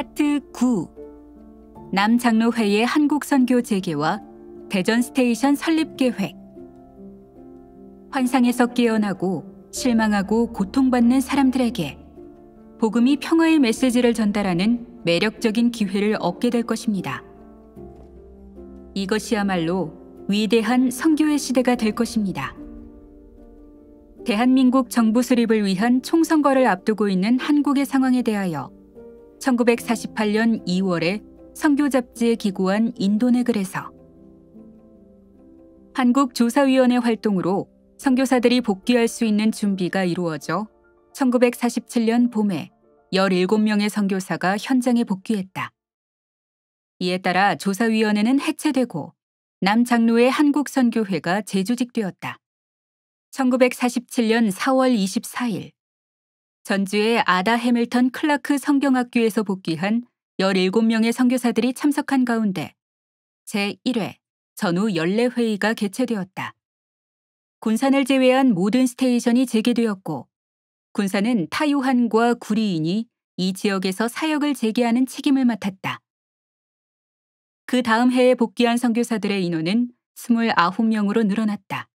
파트 9. 남장로회의 한국선교 재개와 대전 스테이션 설립 계획. 환상에서 깨어나고 실망하고 고통받는 사람들에게 복음이 평화의 메시지를 전달하는 매력적인 기회를 얻게 될 것입니다. 이것이야말로 위대한 선교의 시대가 될 것입니다. 대한민국 정부 수립을 위한 총선거를 앞두고 있는 한국의 상황에 대하여 1948년 2월에 선교 잡지에 기고한 인도네 글에서 한국조사위원회 활동으로 선교사들이 복귀할 수 있는 준비가 이루어져 1947년 봄에 17명의 선교사가 현장에 복귀했다. 이에 따라 조사위원회는 해체되고 남장로회 한국선교회가 재조직되었다. 1947년 4월 24일 전주의 아다 해밀턴 클라크 성경학교에서 복귀한 17명의 선교사들이 참석한 가운데 제1회 전후 연례회의가 개최되었다. 군산을 제외한 모든 스테이션이 재개되었고 군산은 타유한과 구리인이 이 지역에서 사역을 재개하는 책임을 맡았다. 그 다음 해에 복귀한 선교사들의 인원은 29명으로 늘어났다.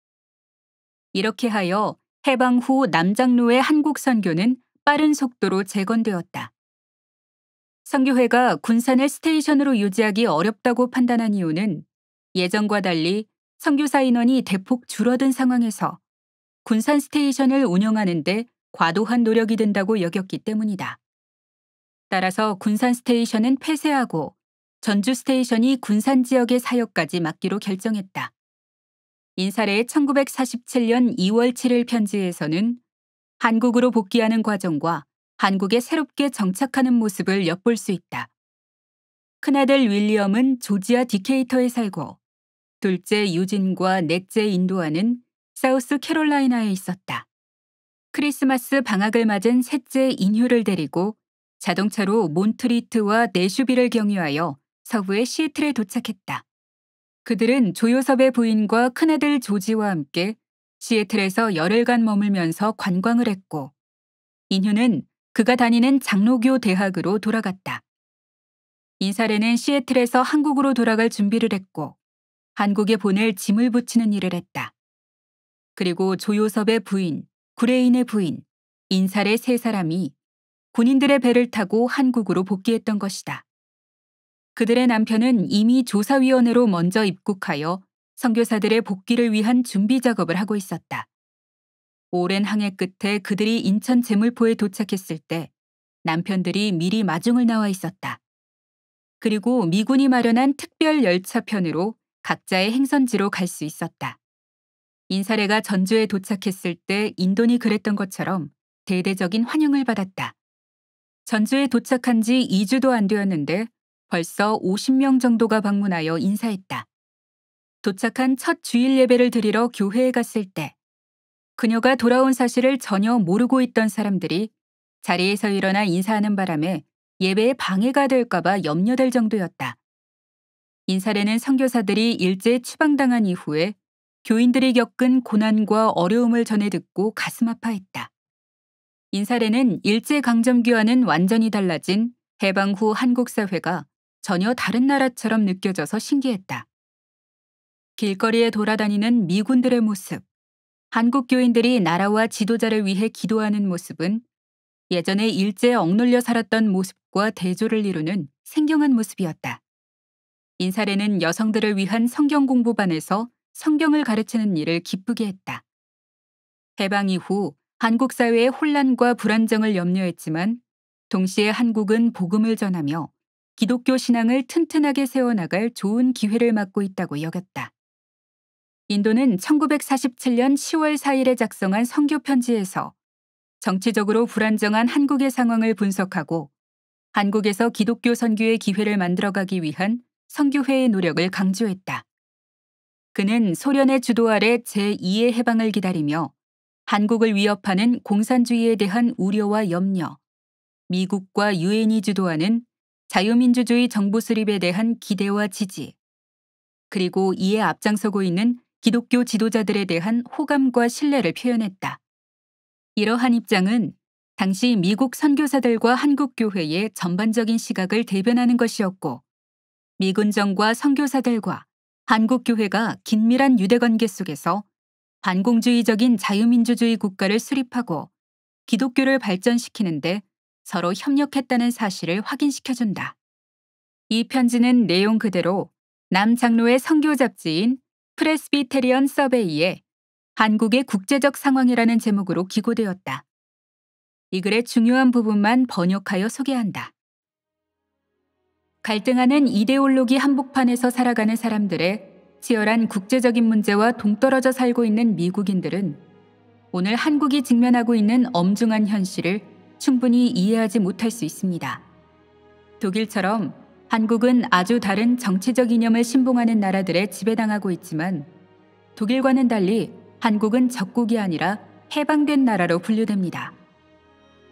이렇게 하여 해방 후 남장로의 한국 선교는 빠른 속도로 재건되었다. 선교회가 군산을 스테이션으로 유지하기 어렵다고 판단한 이유는 예전과 달리 선교사 인원이 대폭 줄어든 상황에서 군산 스테이션을 운영하는 데 과도한 노력이 든다고 여겼기 때문이다. 따라서 군산 스테이션은 폐쇄하고 전주 스테이션이 군산 지역의 사역까지 맡기로 결정했다. 인사례의 1947년 2월 7일 편지에서는 한국으로 복귀하는 과정과 한국에 새롭게 정착하는 모습을 엿볼 수 있다. 큰아들 윌리엄은 조지아 디케이터에 살고 둘째 유진과 넷째 인도아는 사우스 캐롤라이나에 있었다. 크리스마스 방학을 맞은 셋째 인휴를 데리고 자동차로 몬트리트와 내슈비를 경유하여 서부의 시애틀에 도착했다. 그들은 조요섭의 부인과 큰아들 조지와 함께 시애틀에서 열흘간 머물면서 관광을 했고 인휴는 그가 다니는 장로교 대학으로 돌아갔다. 인사례는 시애틀에서 한국으로 돌아갈 준비를 했고 한국에 보낼 짐을 붙이는 일을 했다. 그리고 조요섭의 부인, 구레인의 부인, 인사례 세 사람이 군인들의 배를 타고 한국으로 복귀했던 것이다. 그들의 남편은 이미 조사위원회로 먼저 입국하여 선교사들의 복귀를 위한 준비 작업을 하고 있었다. 오랜 항해 끝에 그들이 인천 제물포에 도착했을 때 남편들이 미리 마중을 나와 있었다. 그리고 미군이 마련한 특별 열차편으로 각자의 행선지로 갈 수 있었다. 인사례가 전주에 도착했을 때 인돈이 그랬던 것처럼 대대적인 환영을 받았다. 전주에 도착한 지 2주도 안 되었는데 벌써 50명 정도가 방문하여 인사했다. 도착한 첫 주일 예배를 드리러 교회에 갔을 때 그녀가 돌아온 사실을 전혀 모르고 있던 사람들이 자리에서 일어나 인사하는 바람에 예배에 방해가 될까봐 염려될 정도였다. 인사례는 선교사들이 일제에 추방당한 이후에 교인들이 겪은 고난과 어려움을 전해 듣고 가슴 아파했다. 인사례는 일제강점기와는 완전히 달라진 해방 후 한국 사회가 전혀 다른 나라처럼 느껴져서 신기했다. 길거리에 돌아다니는 미군들의 모습, 한국 교인들이 나라와 지도자를 위해 기도하는 모습은 예전에 일제에 억눌려 살았던 모습과 대조를 이루는 생경한 모습이었다. 인사례는 여성들을 위한 성경 공부반에서 성경을 가르치는 일을 기쁘게 했다. 해방 이후 한국 사회의 혼란과 불안정을 염려했지만 동시에 한국은 복음을 전하며 기독교 신앙을 튼튼하게 세워나갈 좋은 기회를 맞고 있다고 여겼다. 인도는 1947년 10월 4일에 작성한 선교 편지에서 정치적으로 불안정한 한국의 상황을 분석하고 한국에서 기독교 선교의 기회를 만들어가기 위한 선교회의 노력을 강조했다. 그는 소련의 주도 아래 제2의 해방을 기다리며 한국을 위협하는 공산주의에 대한 우려와 염려, 미국과 유엔이 주도하는 자유민주주의 정부 수립에 대한 기대와 지지, 그리고 이에 앞장서고 있는 기독교 지도자들에 대한 호감과 신뢰를 표현했다. 이러한 입장은 당시 미국 선교사들과 한국교회의 전반적인 시각을 대변하는 것이었고, 미군정과 선교사들과 한국교회가 긴밀한 유대관계 속에서 반공주의적인 자유민주주의 국가를 수립하고 기독교를 발전시키는데 서로 협력했다는 사실을 확인시켜준다. 이 편지는 내용 그대로 남 장로의 선교 잡지인 프레스비테리언 서베이에 한국의 국제적 상황이라는 제목으로 기고되었다. 이 글의 중요한 부분만 번역하여 소개한다. 갈등하는 이데올로기 한복판에서 살아가는 사람들의 치열한 국제적인 문제와 동떨어져 살고 있는 미국인들은 오늘 한국이 직면하고 있는 엄중한 현실을 충분히 이해하지 못할 수 있습니다. 독일처럼 한국은 아주 다른 정치적 이념을 신봉하는 나라들에 지배당하고 있지만 독일과는 달리 한국은 적국이 아니라 해방된 나라로 분류됩니다.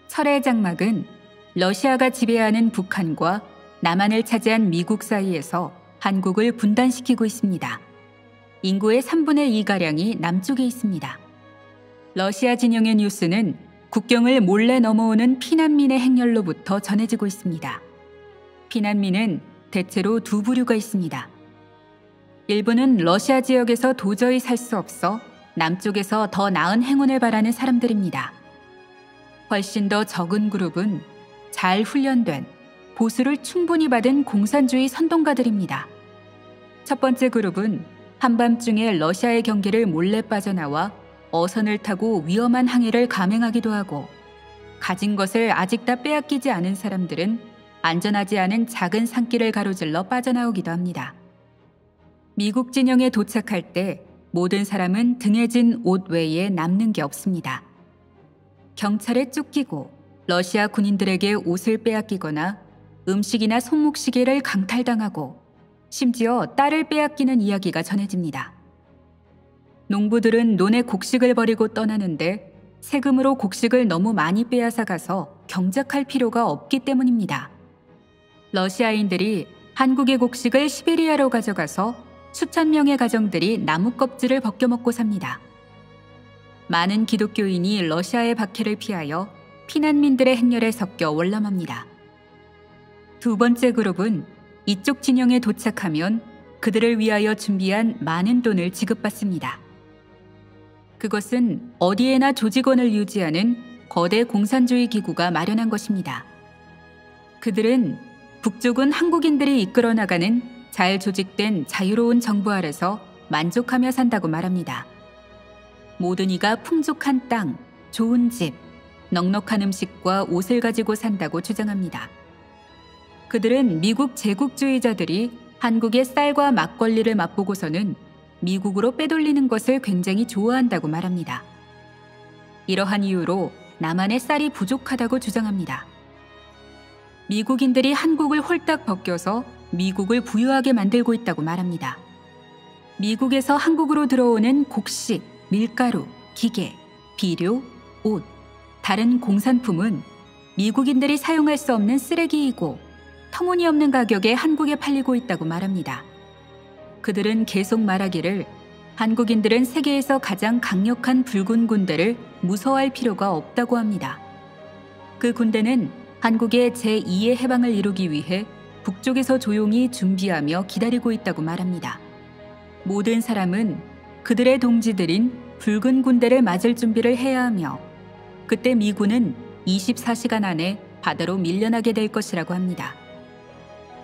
철의 장막은 러시아가 지배하는 북한과 남한을 차지한 미국 사이에서 한국을 분단시키고 있습니다. 인구의 3분의 2가량이 남쪽에 있습니다. 러시아 진영의 뉴스는 국경을 몰래 넘어오는 피난민의 행렬로부터 전해지고 있습니다. 피난민은 대체로 두 부류가 있습니다. 일부는 러시아 지역에서 도저히 살 수 없어 남쪽에서 더 나은 행운을 바라는 사람들입니다. 훨씬 더 적은 그룹은 잘 훈련된 보수를 충분히 받은 공산주의 선동가들입니다. 첫 번째 그룹은 한밤중에 러시아의 경계를 몰래 빠져나와 어선을 타고 위험한 항해를 감행하기도 하고, 가진 것을 아직 다 빼앗기지 않은 사람들은 안전하지 않은 작은 산길을 가로질러 빠져나오기도 합니다. 미국 진영에 도착할 때 모든 사람은 등에 진 옷 외에 남는 게 없습니다. 경찰에 쫓기고 러시아 군인들에게 옷을 빼앗기거나 음식이나 손목시계를 강탈당하고 심지어 딸을 빼앗기는 이야기가 전해집니다. 농부들은 논에 곡식을 버리고 떠나는데 세금으로 곡식을 너무 많이 빼앗아 가서 경작할 필요가 없기 때문입니다. 러시아인들이 한국의 곡식을 시베리아로 가져가서 수천 명의 가정들이 나무 껍질을 벗겨 먹고 삽니다. 많은 기독교인이 러시아의 박해를 피하여 피난민들의 행렬에 섞여 월남합니다. 두 번째 그룹은 이쪽 진영에 도착하면 그들을 위하여 준비한 많은 돈을 지급받습니다. 그것은 어디에나 조직원을 유지하는 거대 공산주의 기구가 마련한 것입니다. 그들은 북쪽은 한국인들이 이끌어 나가는 잘 조직된 자유로운 정부 아래서 만족하며 산다고 말합니다. 모든 이가 풍족한 땅, 좋은 집, 넉넉한 음식과 옷을 가지고 산다고 주장합니다. 그들은 미국 제국주의자들이 한국의 쌀과 막걸리를 맛보고서는 미국으로 빼돌리는 것을 굉장히 좋아한다고 말합니다. 이러한 이유로 남한의 쌀이 부족하다고 주장합니다. 미국인들이 한국을 홀딱 벗겨서 미국을 부유하게 만들고 있다고 말합니다. 미국에서 한국으로 들어오는 곡식, 밀가루, 기계, 비료, 옷, 다른 공산품은 미국인들이 사용할 수 없는 쓰레기이고 터무니없는 가격에 한국에 팔리고 있다고 말합니다. 그들은 계속 말하기를 한국인들은 세계에서 가장 강력한 붉은 군대를 무서워할 필요가 없다고 합니다. 그 군대는 한국의 제2의 해방을 이루기 위해 북쪽에서 조용히 준비하며 기다리고 있다고 말합니다. 모든 사람은 그들의 동지들인 붉은 군대를 맞을 준비를 해야 하며 그때 미군은 24시간 안에 바다로 밀려나게 될 것이라고 합니다.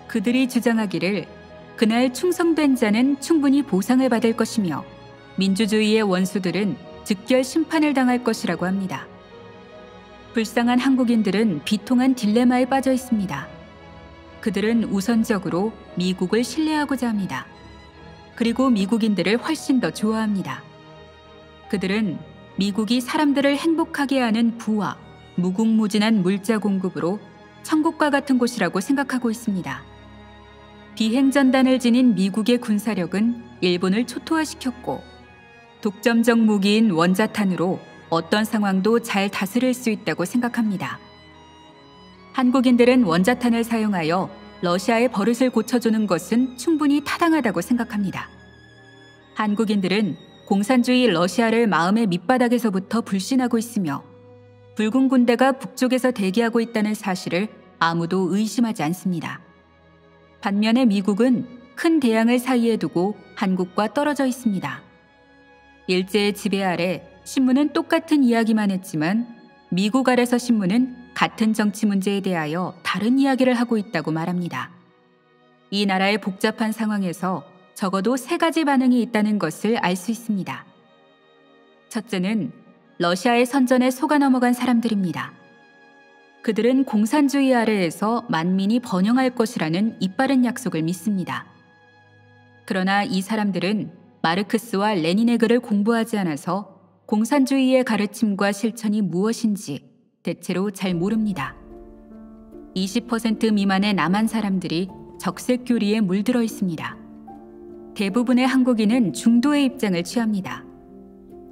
그들이 주장하기를 그날 충성된 자는 충분히 보상을 받을 것이며 민주주의의 원수들은 즉결 심판을 당할 것이라고 합니다. 불쌍한 한국인들은 비통한 딜레마에 빠져 있습니다. 그들은 우선적으로 미국을 신뢰하고자 합니다. 그리고 미국인들을 훨씬 더 좋아합니다. 그들은 미국이 사람들을 행복하게 하는 부와 무궁무진한 물자 공급으로 천국과 같은 곳이라고 생각하고 있습니다. 비행전단을 지닌 미국의 군사력은 일본을 초토화시켰고 독점적 무기인 원자탄으로 어떤 상황도 잘 다스릴 수 있다고 생각합니다. 한국인들은 원자탄을 사용하여 러시아의 버릇을 고쳐주는 것은 충분히 타당하다고 생각합니다. 한국인들은 공산주의 러시아를 마음의 밑바닥에서부터 불신하고 있으며 붉은 군대가 북쪽에서 대기하고 있다는 사실을 아무도 의심하지 않습니다. 반면에 미국은 큰 대양을 사이에 두고 한국과 떨어져 있습니다. 일제의 지배 아래 신문은 똑같은 이야기만 했지만 미국 아래서 신문은 같은 정치 문제에 대하여 다른 이야기를 하고 있다고 말합니다. 이 나라의 복잡한 상황에서 적어도 세 가지 반응이 있다는 것을 알 수 있습니다. 첫째는 러시아의 선전에 속아 넘어간 사람들입니다. 그들은 공산주의 아래에서 만민이 번영할 것이라는 이빠른 약속을 믿습니다. 그러나 이 사람들은 마르크스와 레닌의 글을 공부하지 않아서 공산주의의 가르침과 실천이 무엇인지 대체로 잘 모릅니다. 20% 미만의 남한 사람들이 적색교리에 물들어 있습니다. 대부분의 한국인은 중도의 입장을 취합니다.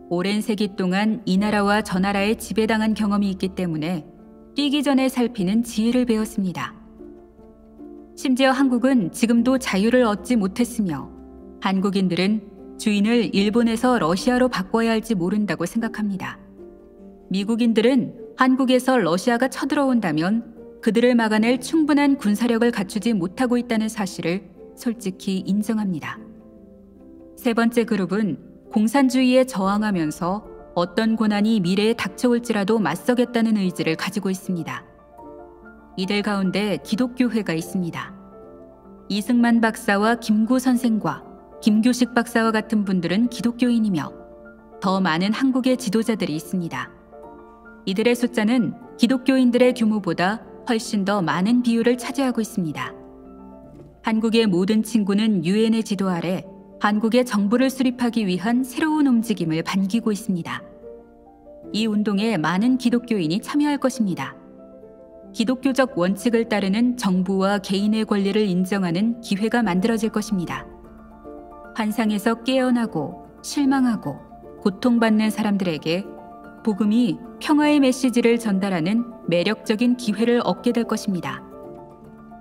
오랜 세기 동안 이 나라와 저 나라에 지배당한 경험이 있기 때문에 뛰기 전에 살피는 지혜를 배웠습니다. 심지어 한국은 지금도 자유를 얻지 못했으며 한국인들은 주인을 일본에서 러시아로 바꿔야 할지 모른다고 생각합니다. 미국인들은 한국에서 러시아가 쳐들어온다면 그들을 막아낼 충분한 군사력을 갖추지 못하고 있다는 사실을 솔직히 인정합니다. 세 번째 그룹은 공산주의에 저항하면서 어떤 고난이 미래에 닥쳐올지라도 맞서겠다는 의지를 가지고 있습니다. 이들 가운데 기독교회가 있습니다. 이승만 박사와 김구 선생과 김교식 박사와 같은 분들은 기독교인이며 더 많은 한국의 지도자들이 있습니다. 이들의 숫자는 기독교인들의 규모보다 훨씬 더 많은 비율을 차지하고 있습니다. 한국의 모든 친구는 유엔의 지도 아래 한국의 정부를 수립하기 위한 새로운 움직임을 반기고 있습니다. 이 운동에 많은 기독교인이 참여할 것입니다. 기독교적 원칙을 따르는 정부와 개인의 권리를 인정하는 기회가 만들어질 것입니다. 환상에서 깨어나고 실망하고 고통받는 사람들에게 복음이 평화의 메시지를 전달하는 매력적인 기회를 얻게 될 것입니다.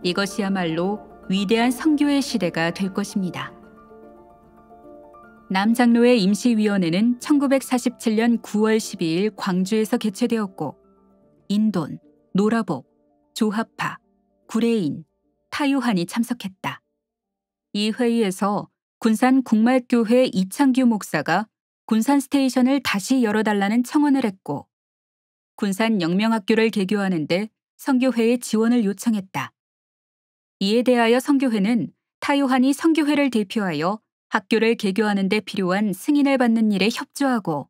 이것이야말로 위대한 선교의 시대가 될 것입니다. 남장로회 임시위원회는 1947년 9월 12일 광주에서 개최되었고 인돈, 노라복, 조합파, 구레인, 타유한이 참석했다. 이 회의에서 군산 국말교회 이창규 목사가 군산 스테이션을 다시 열어달라는 청원을 했고 군산 영명학교를 개교하는데 선교회의 지원을 요청했다. 이에 대하여 선교회는 타요한이 선교회를 대표하여 학교를 개교하는 데 필요한 승인을 받는 일에 협조하고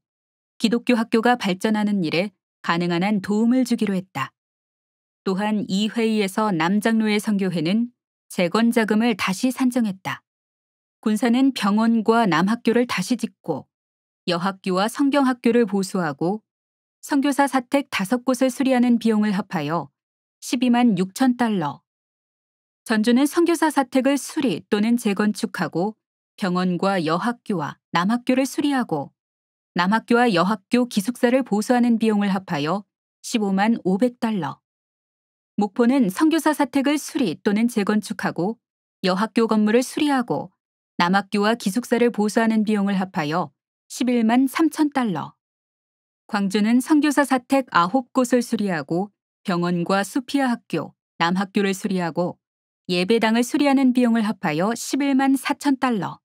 기독교 학교가 발전하는 일에 가능한 한 도움을 주기로 했다. 또한 이 회의에서 남장로회 선교회는 재건 자금을 다시 산정했다. 군산은 병원과 남학교를 다시 짓고 여학교와 성경학교를 보수하고 선교사 사택 5곳을 수리하는 비용을 합하여 12만 6천 달러. 전주는 선교사 사택을 수리 또는 재건축하고 병원과 여학교와 남학교를 수리하고 남학교와 여학교 기숙사를 보수하는 비용을 합하여 15만 500달러. 목포는 선교사 사택을 수리 또는 재건축하고 여학교 건물을 수리하고 남학교와 기숙사를 보수하는 비용을 합하여 11만 3천 달러. 광주는 선교사 사택 9곳을 수리하고 병원과 수피아 학교, 남학교를 수리하고 예배당을 수리하는 비용을 합하여 11만 4천 달러.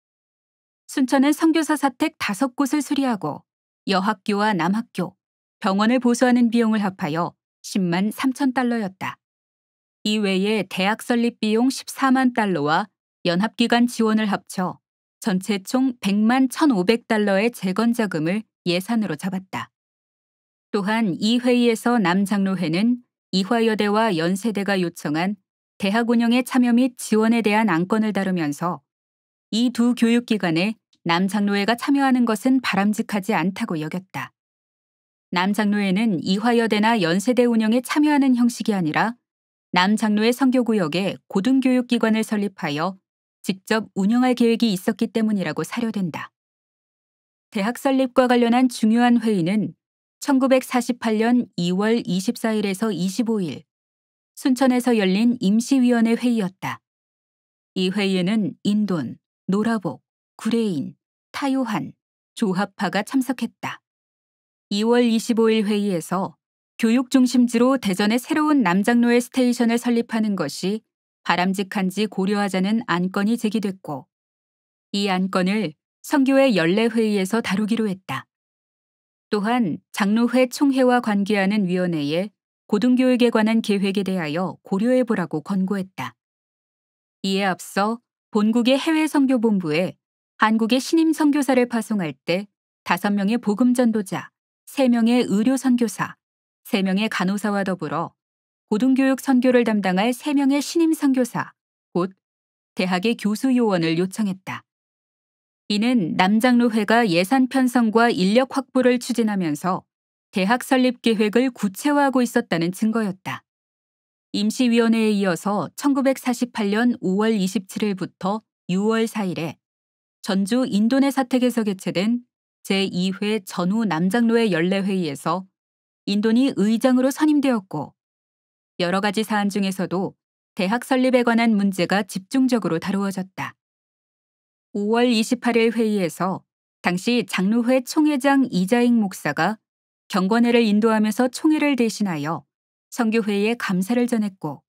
순천은 선교사 사택 5곳을 수리하고 여학교와 남학교, 병원을 보수하는 비용을 합하여 10만 3천 달러였다. 이외에 대학 설립 비용 14만 달러와 연합기관 지원을 합쳐 전체 총 100만 1,500달러의 재건 자금을 예산으로 잡았다. 또한 이 회의에서 남장로회는 이화여대와 연세대가 요청한 대학 운영의 참여 및 지원에 대한 안건을 다루면서 이 두 교육기관에 남장로회가 참여하는 것은 바람직하지 않다고 여겼다. 남장로회는 이화여대나 연세대 운영에 참여하는 형식이 아니라 남장로회 선교구역에 고등교육기관을 설립하여 직접 운영할 계획이 있었기 때문이라고 사료된다. 대학 설립과 관련한 중요한 회의는 1948년 2월 24일에서 25일 순천에서 열린 임시위원회 회의였다. 이 회의에는 인돈, 노라복, 구레인, 타요한, 조합파가 참석했다. 2월 25일 회의에서 교육 중심지로 대전에 새로운 남장로의 스테이션을 설립하는 것이 바람직한지 고려하자는 안건이 제기됐고, 이 안건을 성교회 연례회의에서 다루기로 했다. 또한 장로회 총회와 관계하는 위원회에 고등교육에 관한 계획에 대하여 고려해보라고 권고했다. 이에 앞서 본국의 해외선교본부에 한국의 신임 선교사를 파송할 때 5명의 복음전도자, 3명의 의료선교사, 3명의 간호사와 더불어 고등교육 선교를 담당할 3명의 신임 선교사, 곧 대학의 교수 요원을 요청했다. 이는 남장로회가 예산 편성과 인력 확보를 추진하면서 대학 설립 계획을 구체화하고 있었다는 증거였다. 임시위원회에 이어서 1948년 5월 27일부터 6월 4일에 전주 인도네 사택에서 개최된 제2회 전후 남장로회 연례회의에서 인돈이 의장으로 선임되었고, 여러 가지 사안 중에서도 대학 설립에 관한 문제가 집중적으로 다루어졌다. 5월 28일 회의에서 당시 장로회 총회장 이자익 목사가 경건회를 인도하면서 총회를 대신하여 선교회에 감사를 전했고,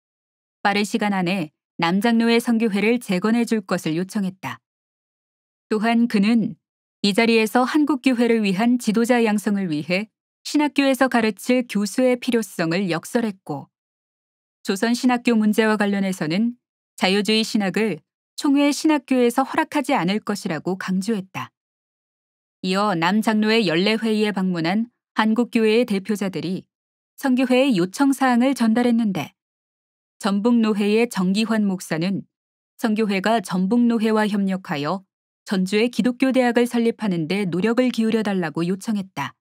빠른 시간 안에 남장로회 선교회를 재건해 줄 것을 요청했다. 또한 그는 이 자리에서 한국교회를 위한 지도자 양성을 위해 신학교에서 가르칠 교수의 필요성을 역설했고, 조선신학교 문제와 관련해서는 자유주의 신학을 총회 신학교에서 허락하지 않을 것이라고 강조했다. 이어 남장로회 연례회의에 방문한 한국교회의 대표자들이 선교회의 요청사항을 전달했는데, 전북노회의 정기환 목사는 선교회가 전북노회와 협력하여 전주에 기독교 대학을 설립하는 데 노력을 기울여 달라고 요청했다.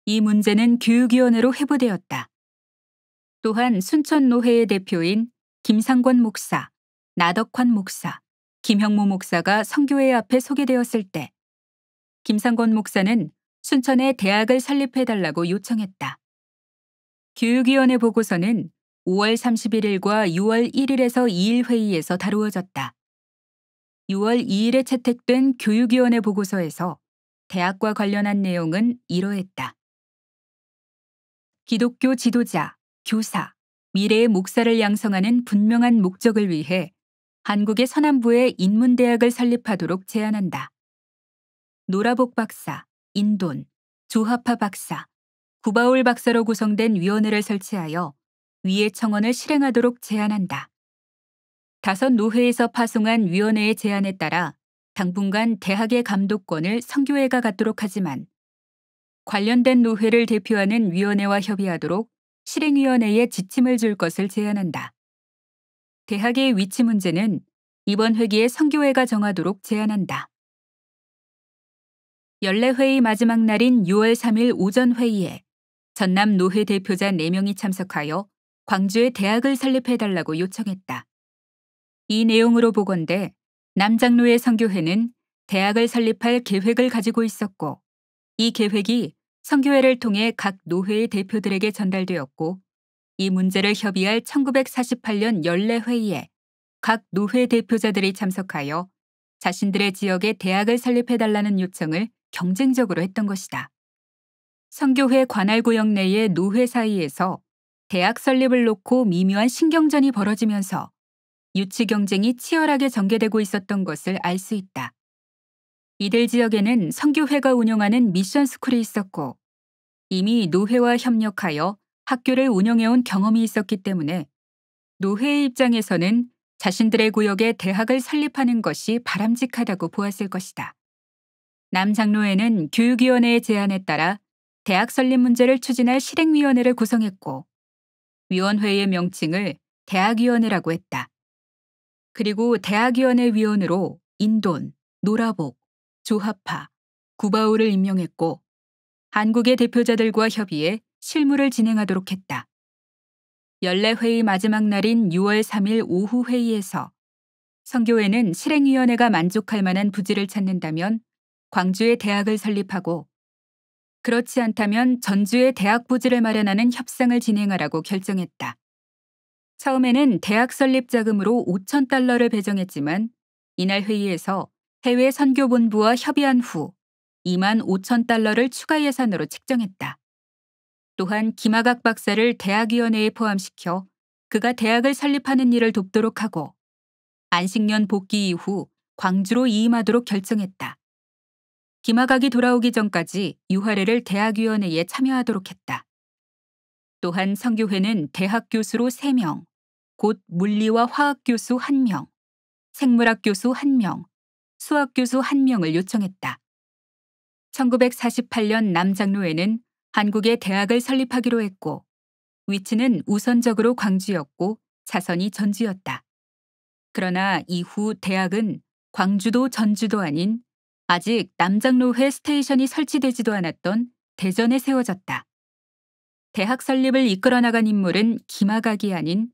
이 문제는 교육위원회로 회부되었다. 또한 순천노회의 대표인 김상권 목사, 나덕환 목사, 김형모 목사가 선교회 앞에 소개되었을 때 김상권 목사는 순천에 대학을 설립해달라고 요청했다. 교육위원회 보고서는 5월 31일과 6월 1일에서 2일 회의에서 다루어졌다. 6월 2일에 채택된 교육위원회 보고서에서 대학과 관련한 내용은 이러했다. 기독교 지도자, 교사, 미래의 목사를 양성하는 분명한 목적을 위해 한국의 서남부에 인문대학을 설립하도록 제안한다. 노라복 박사, 인돈, 조하파 박사, 구바울 박사로 구성된 위원회를 설치하여 위의 청원을 실행하도록 제안한다. 5 노회에서 파송한 위원회의 제안에 따라 당분간 대학의 감독권을 선교회가 갖도록 하지만, 관련된 노회를 대표하는 위원회와 협의하도록 실행위원회에 지침을 줄 것을 제안한다. 대학의 위치 문제는 이번 회기에 선교회가 정하도록 제안한다. 연례회의 마지막 날인 6월 3일 오전 회의에 전남 노회 대표자 4명이 참석하여 광주에 대학을 설립해달라고 요청했다. 이 내용으로 보건대 남장로회 선교회는 대학을 설립할 계획을 가지고 있었고, 이 계획이 선교회를 통해 각 노회의 대표들에게 전달되었고, 이 문제를 협의할 1948년 연례회의에 각 노회 대표자들이 참석하여 자신들의 지역에 대학을 설립해달라는 요청을 경쟁적으로 했던 것이다. 선교회 관할구역 내의 노회 사이에서 대학 설립을 놓고 미묘한 신경전이 벌어지면서 유치 경쟁이 치열하게 전개되고 있었던 것을 알 수 있다. 이들 지역에는 선교회가 운영하는 미션스쿨이 있었고, 이미 노회와 협력하여 학교를 운영해온 경험이 있었기 때문에 노회의 입장에서는 자신들의 구역에 대학을 설립하는 것이 바람직하다고 보았을 것이다. 남장로회는 교육위원회의 제안에 따라 대학 설립 문제를 추진할 실행위원회를 구성했고, 위원회의 명칭을 대학위원회라고 했다. 그리고 대학위원회 위원으로 인돈, 노라복, 조하파, 구바오를 임명했고, 한국의 대표자들과 협의해 실무를 진행하도록 했다. 연례회의 마지막 날인 6월 3일 오후 회의에서 선교회는 실행위원회가 만족할 만한 부지를 찾는다면 광주에 대학을 설립하고, 그렇지 않다면 전주에 대학 부지를 마련하는 협상을 진행하라고 결정했다. 처음에는 대학 설립 자금으로 5,000달러를 배정했지만, 이날 회의에서 해외 선교본부와 협의한 후 25,000달러를 추가 예산으로 책정했다. 또한 김학학 박사를 대학위원회에 포함시켜 그가 대학을 설립하는 일을 돕도록 하고 안식년 복귀 이후 광주로 이임하도록 결정했다. 김학학이 돌아오기 전까지 유화래를 대학위원회에 참여하도록 했다. 또한 성교회는 대학 교수로 3명, 곧 물리와 화학 교수 1명, 생물학 교수 1명, 수학 교수 1명을 요청했다. 1948년 남장로회는 한국에 대학을 설립하기로 했고 위치는 우선적으로 광주였고 자선이 전주였다. 그러나 이후 대학은 광주도 전주도 아닌 아직 남장로회 스테이션이 설치되지도 않았던 대전에 세워졌다. 대학 설립을 이끌어 나간 인물은 김학학이 아닌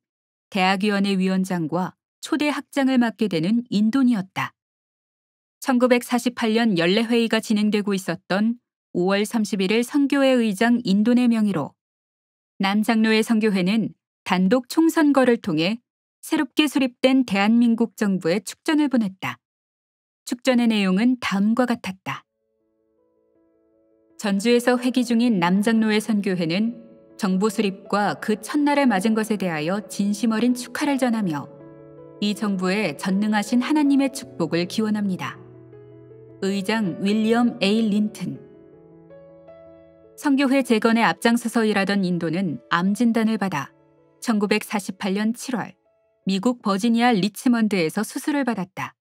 대학위원회 위원장과 초대 학장을 맡게 되는 인돈이었다. 1948년 연례회의가 진행되고 있었던 5월 31일 선교회 의장 인돈의 명의로 남장로회 선교회는 단독 총선거를 통해 새롭게 수립된 대한민국 정부에 축전을 보냈다. 축전의 내용은 다음과 같았다. 전주에서 회기 중인 남장로회 선교회는 정부 수립과 그 첫날에 맞은 것에 대하여 진심 어린 축하를 전하며 이 정부에 전능하신 하나님의 축복을 기원합니다. 의장 윌리엄 A. 린튼. 선교회 재건에 앞장서서 일하던 인도는 암 진단을 받아 1948년 7월 미국 버지니아 리치먼드에서 수술을 받았다.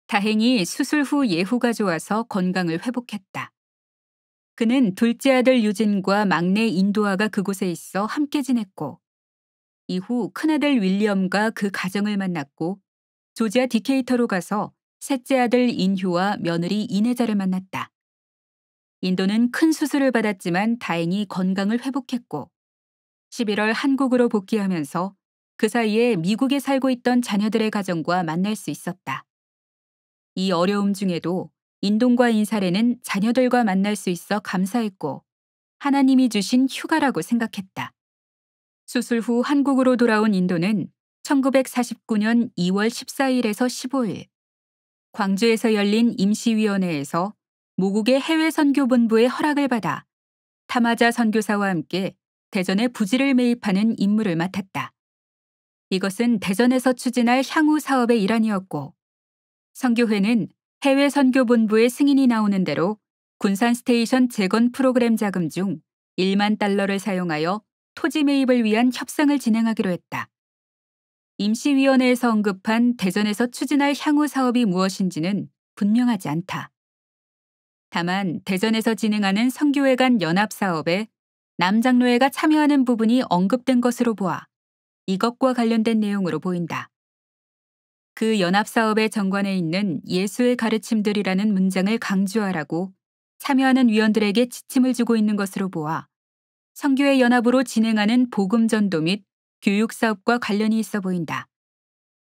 다행히 수술 후 예후가 좋아서 건강을 회복했다. 그는 둘째 아들 유진과 막내 인도아가 그곳에 있어 함께 지냈고 이후 큰아들 윌리엄과 그 가정을 만났고 조지아 디케이터로 가서 셋째 아들 인휴와 며느리 이내자를 만났다. 인도는 큰 수술을 받았지만 다행히 건강을 회복했고 11월 한국으로 복귀하면서 그 사이에 미국에 살고 있던 자녀들의 가정과 만날 수 있었다. 이 어려움 중에도 인돈과 인사레는 자녀들과 만날 수 있어 감사했고 하나님이 주신 휴가라고 생각했다. 수술 후 한국으로 돌아온 인도는 1949년 2월 14일에서 15일 광주에서 열린 임시위원회에서 모국의 해외선교본부의 허락을 받아 타마자 선교사와 함께 대전에 부지를 매입하는 임무를 맡았다. 이것은 대전에서 추진할 향후 사업의 일환이었고 선교회는 해외선교본부의 승인이 나오는 대로 군산 스테이션 재건 프로그램 자금 중 1만 달러를 사용하여 토지 매입을 위한 협상을 진행하기로 했다. 임시위원회에서 언급한 대전에서 추진할 향후 사업이 무엇인지는 분명하지 않다. 다만 대전에서 진행하는 선교회 간 연합사업에 남장로회가 참여하는 부분이 언급된 것으로 보아 이것과 관련된 내용으로 보인다. 그 연합사업의 정관에 있는 예수의 가르침들이라는 문장을 강조하라고 참여하는 위원들에게 지침을 주고 있는 것으로 보아 선교회 연합으로 진행하는 복음전도 및 교육사업과 관련이 있어 보인다.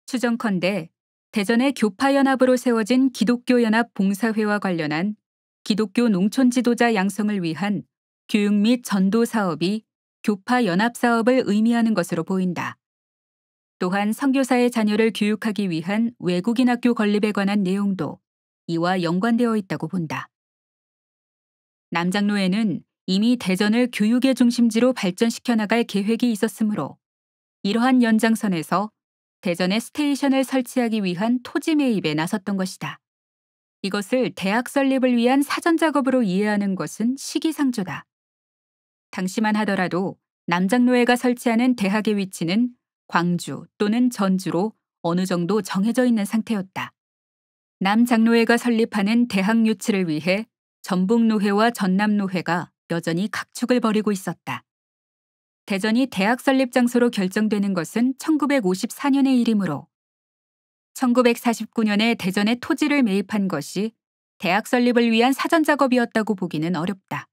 추정컨대 대전의 교파연합으로 세워진 기독교연합 봉사회와 관련한 기독교 농촌 지도자 양성을 위한 교육 및 전도 사업이 교파연합 사업을 의미하는 것으로 보인다. 또한 선교사의 자녀를 교육하기 위한 외국인 학교 건립에 관한 내용도 이와 연관되어 있다고 본다. 남장로회는 이미 대전을 교육의 중심지로 발전시켜 나갈 계획이 있었으므로 이러한 연장선에서 대전에 스테이션을 설치하기 위한 토지 매입에 나섰던 것이다. 이것을 대학 설립을 위한 사전 작업으로 이해하는 것은 시기상조다. 당시만 하더라도 남장로회가 설치하는 대학의 위치는 광주 또는 전주로 어느 정도 정해져 있는 상태였다. 남장로회가 설립하는 대학 유치를 위해 전북노회와 전남노회가 여전히 각축을 벌이고 있었다. 대전이 대학 설립 장소로 결정되는 것은 1954년의 일이므로 1949년에 대전에 토지를 매입한 것이 대학 설립을 위한 사전 작업이었다고 보기는 어렵다.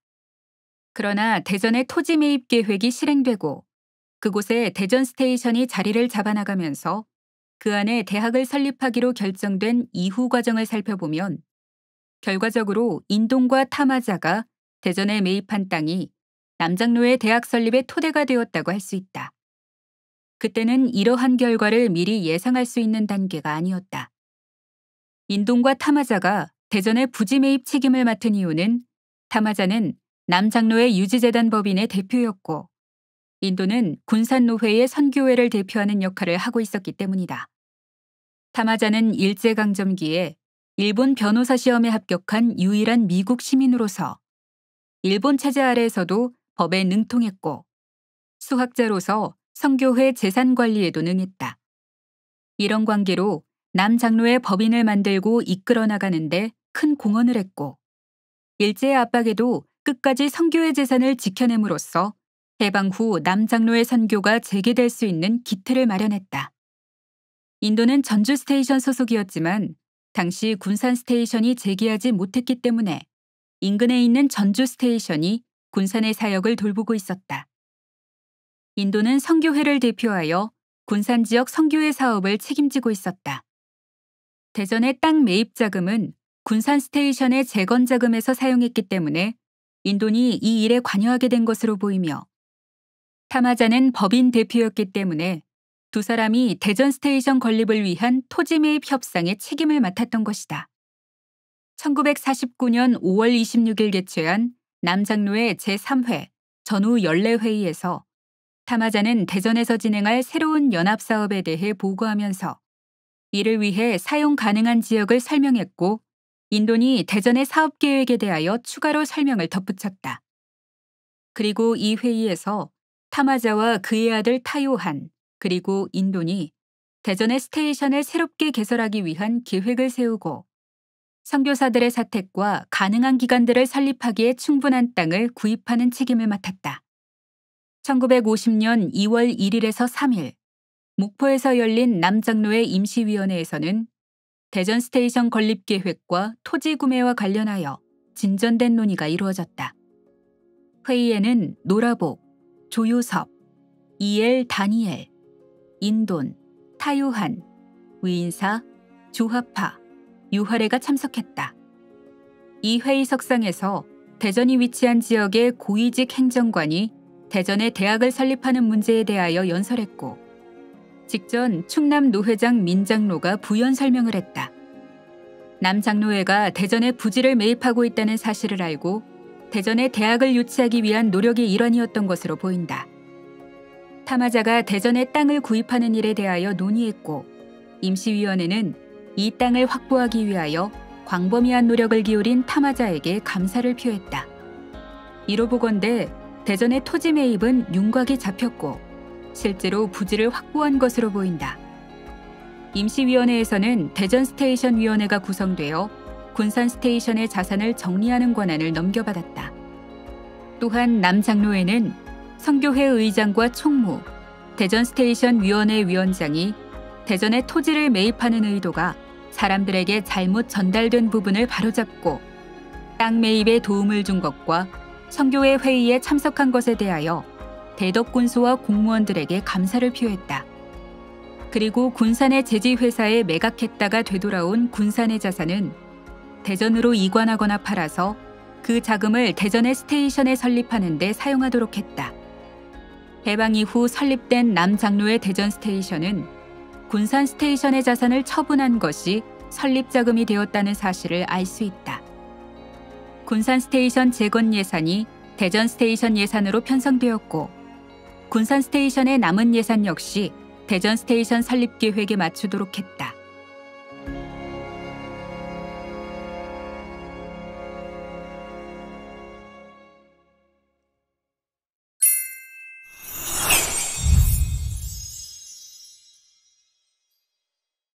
그러나 대전의 토지 매입 계획이 실행되고 그곳에 대전 스테이션이 자리를 잡아나가면서 그 안에 대학을 설립하기로 결정된 이후 과정을 살펴보면 결과적으로 인동과 타마자가 대전에 매입한 땅이 남장로회 대학 설립의 토대가 되었다고 할 수 있다. 그때는 이러한 결과를 미리 예상할 수 있는 단계가 아니었다. 인동과 타마자가 대전의 부지 매입 책임을 맡은 이유는 타마자는 남장로회 유지재단 법인의 대표였고 인도는 군산노회의 선교회를 대표하는 역할을 하고 있었기 때문이다. 타마자는 일제강점기에 일본 변호사 시험에 합격한 유일한 미국 시민으로서 일본 체제 아래에서도 법에 능통했고 수학자로서 선교회 재산 관리에도 능했다. 이런 관계로 남장로회 법인을 만들고 이끌어 나가는데 큰 공헌을 했고 일제의 압박에도 끝까지 선교회 재산을 지켜냄으로써 해방 후 남장로회 선교가 재개될 수 있는 기틀을 마련했다. 인도는 전주 스테이션 소속이었지만 당시 군산 스테이션이 재개하지 못했기 때문에 인근에 있는 전주 스테이션이 군산의 사역을 돌보고 있었다. 인도는 선교회를 대표하여 군산 지역 선교회 사업을 책임지고 있었다. 대전의 땅 매입 자금은 군산 스테이션의 재건 자금에서 사용했기 때문에 인도니 이 일에 관여하게 된 것으로 보이며 타마자는 법인 대표였기 때문에 두 사람이 대전 스테이션 건립을 위한 토지 매입 협상의 책임을 맡았던 것이다. 1949년 5월 26일 개최한 남장로회 제3회 전후 연례회의에서 타마자는 대전에서 진행할 새로운 연합사업에 대해 보고하면서 이를 위해 사용 가능한 지역을 설명했고 인도니 대전의 사업계획에 대하여 추가로 설명을 덧붙였다. 그리고 이 회의에서 타마자와 그의 아들 타요한 그리고 인도니 대전의 스테이션을 새롭게 개설하기 위한 계획을 세우고 선교사들의 사택과 가능한 기관들을 설립하기에 충분한 땅을 구입하는 책임을 맡았다. 1950년 2월 1일에서 3일 목포에서 열린 남장로회 임시위원회에서는 대전 스테이션 건립 계획과 토지 구매와 관련하여 진전된 논의가 이루어졌다. 회의에는 노라복, 조효섭, 이엘 다니엘, 인돈, 타요한, 위인사, 조하파, 유화래가 참석했다. 이 회의석상에서 대전이 위치한 지역의 고위직 행정관이 대전에 대학을 설립하는 문제에 대하여 연설했고 직전 충남 노회장 민장로가 부연 설명을 했다. 남장로회가 대전에 부지를 매입하고 있다는 사실을 알고 대전에 대학을 유치하기 위한 노력의 일환이었던 것으로 보인다. 타마자가 대전에 땅을 구입하는 일에 대하여 논의했고 임시위원회는 이 땅을 확보하기 위하여 광범위한 노력을 기울인 타마자에게 감사를 표했다. 이로 보건대 대전의 토지 매입은 윤곽이 잡혔고 실제로 부지를 확보한 것으로 보인다. 임시위원회에서는 대전 스테이션 위원회가 구성되어 군산 스테이션의 자산을 정리하는 권한을 넘겨받았다. 또한 남장로회는 선교회 의장과 총무, 대전 스테이션 위원회 위원장이 대전의 토지를 매입하는 의도가 사람들에게 잘못 전달된 부분을 바로잡고 땅 매입에 도움을 준 것과 선교회 회의에 참석한 것에 대하여 대덕군수와 공무원들에게 감사를 표했다. 그리고 군산의 제지회사에 매각했다가 되돌아온 군산의 자산은 대전으로 이관하거나 팔아서 그 자금을 대전의 스테이션에 설립하는 데 사용하도록 했다. 해방 이후 설립된 남장로의 대전 스테이션은 군산 스테이션의 자산을 처분한 것이 설립 자금이 되었다는 사실을 알 수 있다. 군산 스테이션 재건 예산이 대전 스테이션 예산으로 편성되었고 군산 스테이션의 남은 예산 역시 대전 스테이션 설립 계획에 맞추도록 했다.